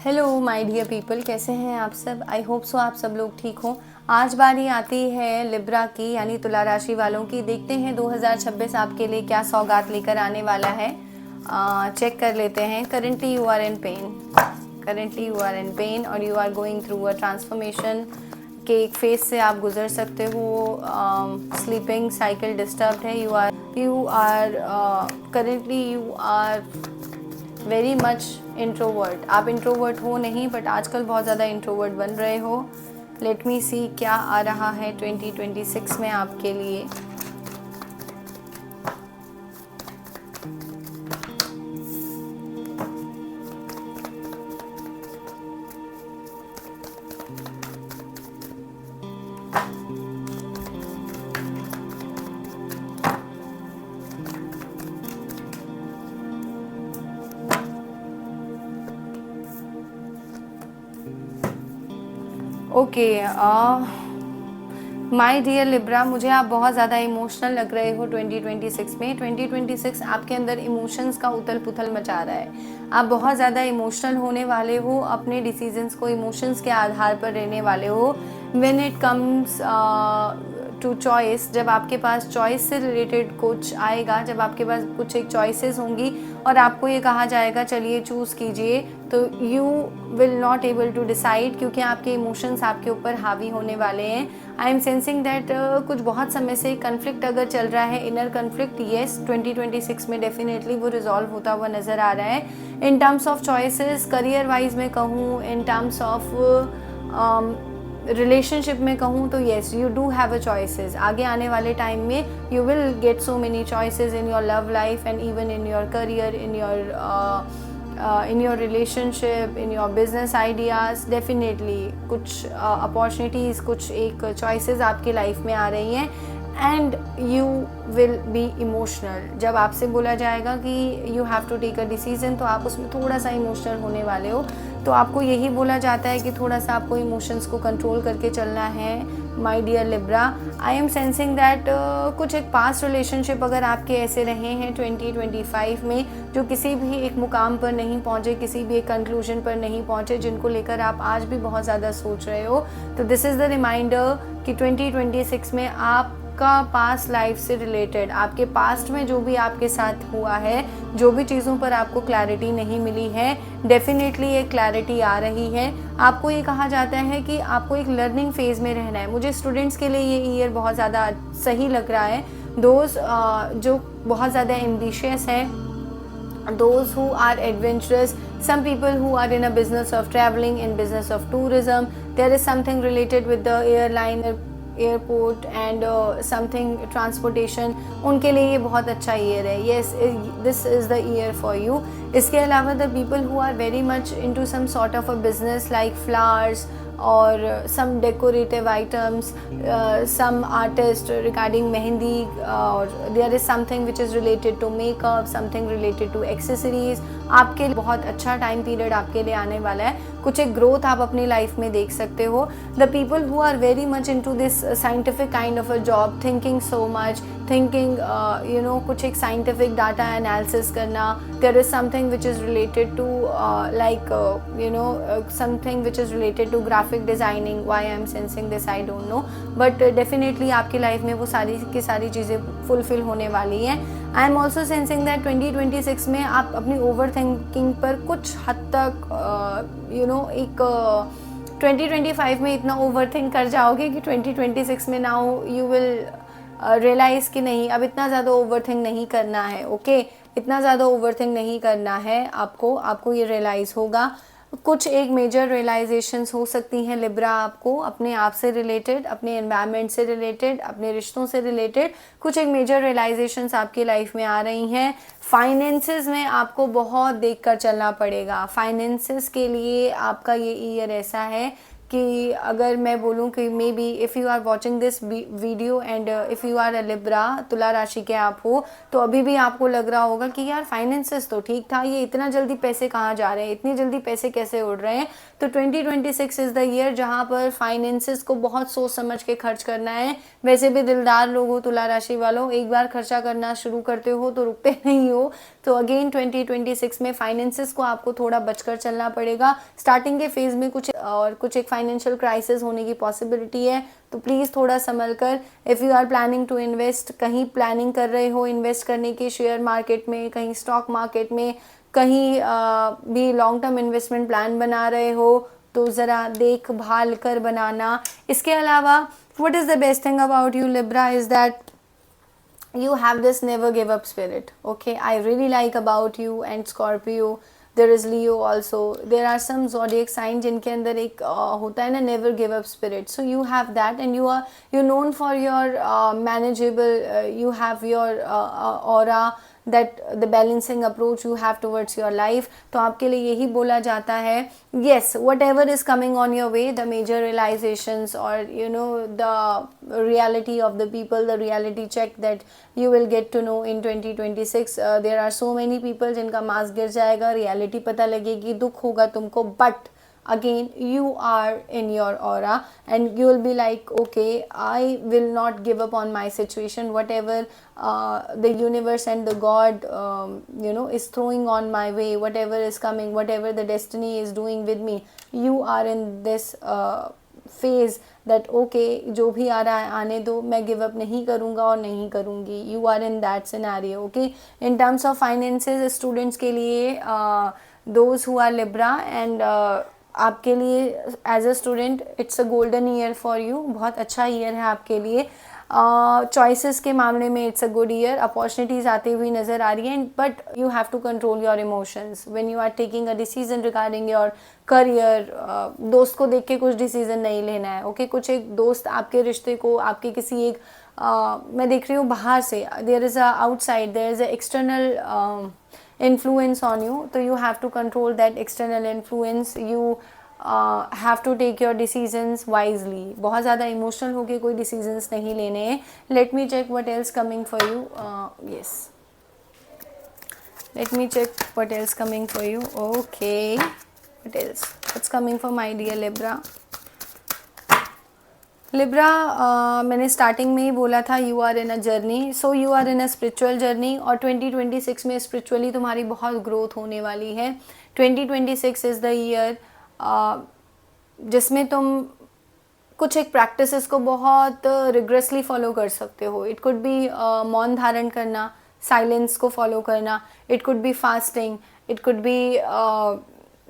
Hello my dear people, कैसे हैं आप सब। आई होप सो आप सब लोग ठीक हों। आज बारी आती है लिब्रा की यानी तुला राशि वालों की। देखते हैं 2026 आपके लिए क्या सौगात लेकर आने वाला है। चेक कर लेते हैं। Currently you are in pain और you are going through a transformation के एक फेज से आप गुजर सकते हो। स्लीपिंग साइकिल डिस्टर्ब है। You are currently you are very much introvert. आप इंट्रोवर्ट हो नहीं, बट आजकल बहुत ज़्यादा इंट्रोवर्ट बन रहे हो। लेट मी सी क्या आ रहा है 2026 में आपके लिए। ओके, माय डियर लिब्रा, मुझे आप बहुत ज़्यादा इमोशनल लग रहे हो 2026 में। 2026 आपके अंदर इमोशंस का उथल पुथल मचा रहा है। आप बहुत ज़्यादा इमोशनल होने वाले हो। अपने डिसीजंस को इमोशंस के आधार पर रहने वाले हो। When it comes to choice, जब आपके पास चॉइस से रिलेटेड कुछ आएगा, जब आपके पास कुछ एक चॉइसेस होंगी और आपको ये कहा जाएगा चलिए चूज़ कीजिए, तो you will not able to decide, क्योंकि आपके इमोशंस आपके ऊपर हावी होने वाले हैं। आई एम सेंसिंग दैट कुछ बहुत समय से कन्फ्लिक्ट अगर चल रहा है, इनर कन्फ्लिक्ट, येस 2026 में डेफिनेटली वो रिजॉल्व होता हुआ नज़र आ रहा है। इन terms of choices, career wise में कहूँ, इन टर्म्स ऑफ रिलेशनशिप में कहूँ, तो yes you do have a choices. आगे आने वाले टाइम में you will get so many choices in your love life and even in your career, in your relationship, in your business ideas। Definitely कुछ opportunities, कुछ एक choices आपकी life में आ रही हैं and you will be emotional. जब आपसे बोला जाएगा कि you have to take a decision, तो आप उसमें थोड़ा सा इमोशनल होने वाले हो। तो आपको यही बोला जाता है कि थोड़ा सा आपको इमोशंस को कंट्रोल करके चलना है my dear Libra. I am sensing that कुछ एक पास्ट रिलेशनशिप अगर आपके ऐसे रहे हैं 2025 में, जो किसी भी एक मुकाम पर नहीं पहुँचे, किसी भी एक कंक्लूजन पर नहीं पहुँचे, जिनको लेकर आप आज भी बहुत ज़्यादा सोच रहे हो, तो दिस इज़ द रिमाइंडर कि 2026 में आप का पास्ट लाइफ से रिलेटेड, आपके पास्ट में जो भी आपके साथ हुआ है, जो भी चीज़ों पर आपको क्लैरिटी नहीं मिली है, डेफिनेटली एक क्लैरिटी आ रही है। आपको ये कहा जाता है कि आपको एक लर्निंग फेज़ में रहना है। मुझे स्टूडेंट्स के लिए ये ईयर बहुत ज़्यादा सही लग रहा है। दोस्त जो बहुत ज़्यादा एम्बिशियस है, those who are adventurous, some people who are in a business of traveling, in business of tourism, there is something related with the airline, airport and something transportation, उनके लिए ये बहुत अच्छा ईयर है। Yes, this is the year for you. इसके अलावा the people who are very much into some sort of a business like flowers or some decorative items, some artist regarding mehendi, or there is something which is related to makeup, something related to accessories। आपके लिए बहुत अच्छा time period आपके लिए आने वाला है। कुछ एक ग्रोथ आप अपनी लाइफ में देख सकते हो। The people who are very much into this scientific kind of a job, thinking so much, thinking कुछ एक साइंटिफिक डाटा एनालिसिस करना, there is something which is related to something which is related to graphic designing. Why I am sensing this I don't know, but definitely आपकी life में वो सारी की सारी चीज़ें फुलफिल होने वाली हैं। I am also sensing that 2026 में आप अपनी ओवर थिंकिंग पर कुछ हद तक एक 2025 में इतना ओवर थिंक कर जाओगे कि 2026 में नाउ यू विल रियलाइज़ कि नहीं, अब इतना ज़्यादा ओवर थिंक नहीं करना है। ओके, इतना ज़्यादा ओवर थिंक नहीं करना है आपको ये रियलाइज़ होगा। कुछ एक मेजर रियलाइजेशंस हो सकती हैं लिब्रा आपको, अपने आप से रिलेटेड, अपने एनवायरनमेंट से रिलेटेड, अपने रिश्तों से रिलेटेड कुछ एक मेजर रियलाइजेशंस आपकी लाइफ में आ रही हैं। फाइनेंसेस में आपको बहुत देख कर चलना पड़ेगा। फाइनेंसेस के लिए आपका ये ईयर ऐसा है कि अगर मैं बोलूँ कि maybe if you are watching this video and if you are a Libra, तुला राशि के आप हो, तो अभी भी आपको लग रहा होगा कि यार फाइनेंसेस तो ठीक था, ये इतना जल्दी पैसे कहाँ जा रहे हैं, इतनी जल्दी पैसे कैसे उड़ रहे हैं। तो 2026 इज़ द ईयर जहाँ पर फाइनेंसेस को बहुत सोच समझ के खर्च करना है। वैसे भी दिलदार लोग हो तुला राशि वालों, एक बार खर्चा करना शुरू करते हो तो रुकते नहीं हो। तो अगेन 2026 में फाइनेंसेस को आपको थोड़ा बचकर चलना पड़ेगा। स्टार्टिंग के फेज में कुछ एक फाइनेंशियल क्राइसिस होने की पॉसिबिलिटी है, तो प्लीज़ थोड़ा संभल कर। If you are planning to invest, कहीं प्लानिंग कर रहे हो इन्वेस्ट करने की शेयर मार्केट में, कहीं स्टॉक मार्केट में, कहीं भी लॉन्ग टर्म इन्वेस्टमेंट प्लान बना रहे हो, तो ज़रा देखभाल कर बनाना। इसके अलावा what is the best thing about you Libra is that you have this never give up spirit. Okay, I really like about you. And Scorpio, there is Leo also, there are some zodiac signs जिनके अंदर एक होता है ना never give up spirit. So you have that, and you're known for your manageable, you have your aura, that the balancing approach you have towards your life. तो आपके लिए यही बोला जाता है, yes, whatever is coming on your way, the major realizations or the reality of the people, the reality check that you will get to know in 2026. There are so many people जिनका mask गिर जाएगा, reality पता लगेगी, दुख होगा तुमको, but again you are in your aura and you will be like, okay, I will not give up on my situation, whatever the universe and the God is throwing on my way, whatever is coming, whatever the destiny is doing with me, you are in this phase that okay जो भी आ रहा है आने दो, मैं give up नहीं करूँगा और नहीं करूँगी। You are in that scenario. Okay, in terms of finances students के लिए, those who are Libra and आपके लिए as a student it's a golden year for you, बहुत अच्छा ईयर है आपके लिए। चॉइसेस के मामले में it's a good year, opportunities आती हुई नज़र आ रही हैं, but you have to control your emotions when you are taking a decision regarding your career. दोस्त को देख के कुछ डिसीजन नहीं लेना है। ओके, कुछ एक दोस्त आपके रिश्ते को, आपके किसी एक मैं देख रही हूँ बाहर से, there is a outside, there is a external influence on you, so you have to control that external influence. You have to take your decisions wisely. बहुत ज़्यादा emotional होके कोई decisions नहीं लेने हैं। Let me check what else coming for you. Yes, let me check what else coming for you. Okay, what else? What's coming for my dear Libra? Libra, मैंने starting में ही बोला था you are in a journey, so you are in a spiritual journey, और 2026 में spiritually तुम्हारी बहुत growth होने वाली है। 2026 इज़ द ईयर जिसमें तुम कुछ एक प्रैक्टिसेस को बहुत रिग्रेसली फॉलो कर सकते हो। इट कुड बी मौन धारण करना, साइलेंस को फॉलो करना, it could be fasting, it could be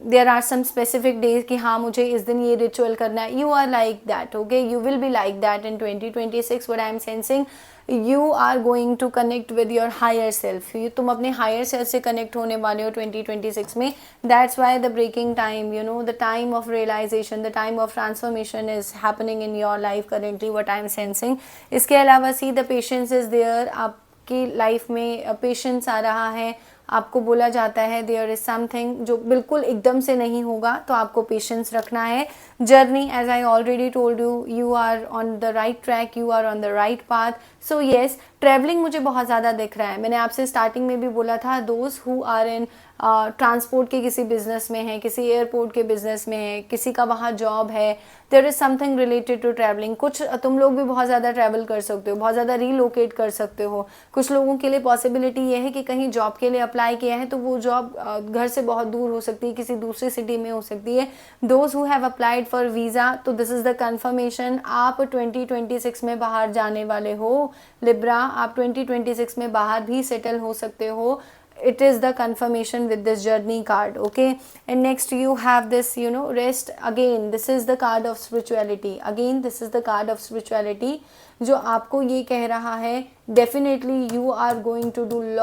there are some specific days कि हाँ मुझे इस दिन ये रिचुअल करना है। You are like that, okay, you will be like that in 2026। What I am sensing, you are going to connect with your higher self. तुम अपने हायर सेल्फ से कनेक्ट होने वाले हो 2026 में। That's why the breaking time, the time of realisation, the time of transformation is happening in your life currently, what I am sensing. इसके अलावा see the patience is there, आपकी life में patience आ रहा है। आपको बोला जाता है देयर इज़ समथिंग जो बिल्कुल एकदम से नहीं होगा, तो आपको पेशेंस रखना है। Journey, as I already told you, you are on the right track, you are on the right path. So yes, travelling मुझे बहुत ज़्यादा दिख रहा है। मैंने आपसे स्टार्टिंग में भी बोला था, those who are in transport के किसी बिजनेस में है, किसी एयरपोर्ट के बिजनेस में है, किसी का वहाँ जॉब है, there is something related to travelling. कुछ तुम लोग भी बहुत ज़्यादा ट्रैवल कर सकते हो, बहुत ज़्यादा रीलोकेट कर सकते हो। कुछ लोगों के लिए पॉसिबिलिटी ये है कि कहीं जॉब के लिए अप्लाई किया है तो वो जॉब घर से बहुत दूर हो सकती है, किसी दूसरी सिटी में हो सकती है। Those who have applied for visa, तो दिस इज़ द कन्फर्मेशन, आप 2026 में बाहर जाने वाले हो। लिब्रा, आप 2026 में बाहर भी सेटल हो सकते हो। It is the confirmation with this journey card, okay? And next you have this, rest. Again, this is the card of spirituality. Again, this is the card of spirituality जो आपको ये कह रहा है, definitely you are going to do a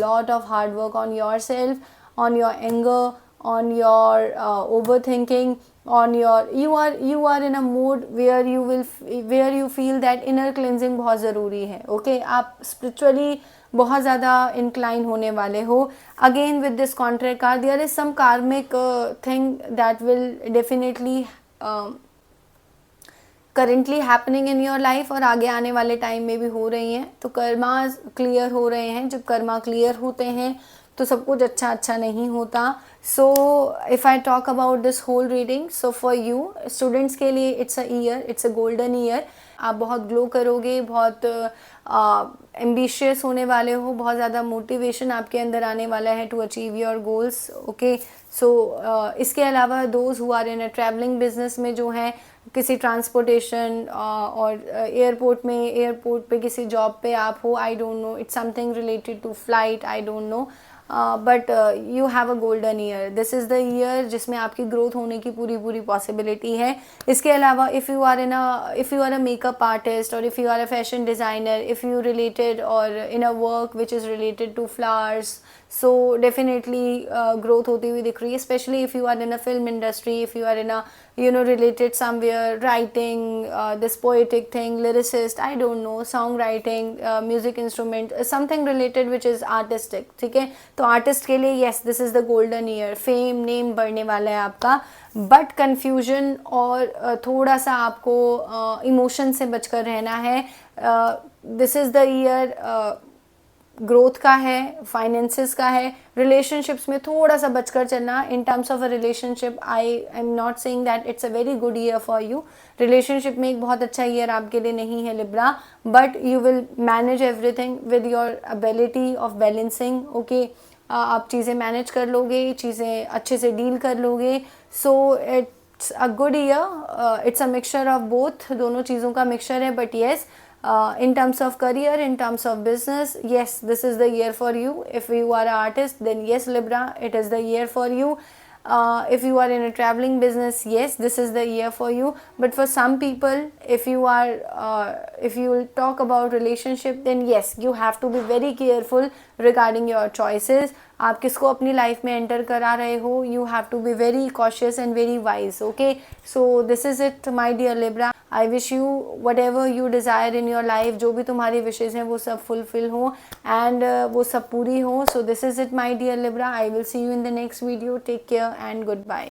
lot of hard work on yourself, on your anger, on your overthinking, on your you are in a mode where you feel that inner cleansing बहुत ज़रूरी है। okay, आप spiritually बहुत ज़्यादा incline होने वाले हो. Again with this contract card there is some karmic thing that will definitely currently happening in your life और आगे आने वाले टाइम में भी हो रही हैं. तो कर्मा क्लियर हो रहे हैं. जब कर्मा क्लियर होते हैं तो सब कुछ अच्छा अच्छा नहीं होता. So if I talk about this whole reading, so for you students के लिए it's a year, it's a golden year. आप बहुत ग्लो करोगे, बहुत एम्बिशियस होने वाले हो, बहुत ज़्यादा मोटिवेशन आपके अंदर आने वाला है to achieve your goals. Okay, so इसके अलावा those who are in a travelling business में जो हैं, किसी ट्रांसपोर्टेशन और एयरपोर्ट पे किसी जॉब पे आप हो, I don't know, it's something related to flight, I don't know, but you have a golden year. This is the year जिसमें आपकी ग्रोथ होने की पूरी पूरी पॉसिबिलिटी है. इसके अलावा if you are a makeup artist और if you are a fashion designer, if you related और in a work which is related to flowers, so definitely growth होती हुई दिख रही है. especially if you are in a film industry, if you are in a related somewhere, writing, this poetic thing, lyricist, I don't know, song writing, music instrument, something related which is artistic. ठीक है, तो artist के लिए yes, this is the golden year. Fame name बढ़ने वाला है आपका, but confusion और थोड़ा सा आपको इमोशन से बचकर रहना है. This is the year growth का है, फाइनेंसेस का है. रिलेशनशिप्स में थोड़ा सा बचकर चलना. इन terms of a relationship, I am not saying that it's a very good year for you. Relationship में एक बहुत अच्छा ईयर आपके लिए नहीं है Libra, but you will manage everything with your ability of balancing. Okay, आप चीज़ें मैनेज कर लोगे, चीज़ें अच्छे से डील कर लोगे. So it's a good year. It's a mixture of both, दोनों चीज़ों का मिक्सचर है. But yes, in terms of career, in terms of business, yes, this is the year for you. If you are an artist, then yes, Libra, it is the year for you. If you are in a traveling business, yes, this is the year for you. But for some people, if you will talk about relationship, then yes, you have to be very careful regarding your choices. आप किसको अपनी life में enter करा रहे हो, you have to be very cautious and very wise. Okay, so this is it my dear Libra. I wish you whatever you desire in your life, जो भी तुम्हारी विशेज़ हैं वो सब फुलफिल हो एंड वो सब पूरी हो. So this is it my dear Libra. I will see you in the next video. Take care and good bye.